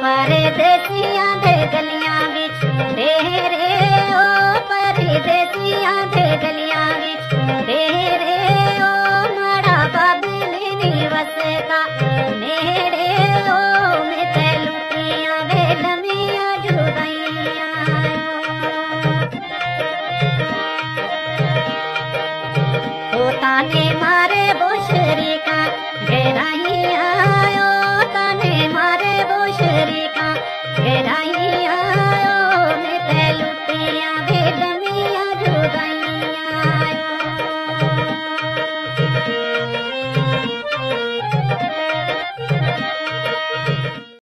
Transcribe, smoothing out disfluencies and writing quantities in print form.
परदेसियां दे गलियां विच तेरे ओ परदेसियां दे गलियां विच तेरे ओ माड़ा बाबली नी वसदा नेड़े ओ मैं ते लुटियां वे लमियां जुदाइयां ओ ताने मारे बोशरी का गहराइयां ओ ताने मारे बोशरी का गहराइयां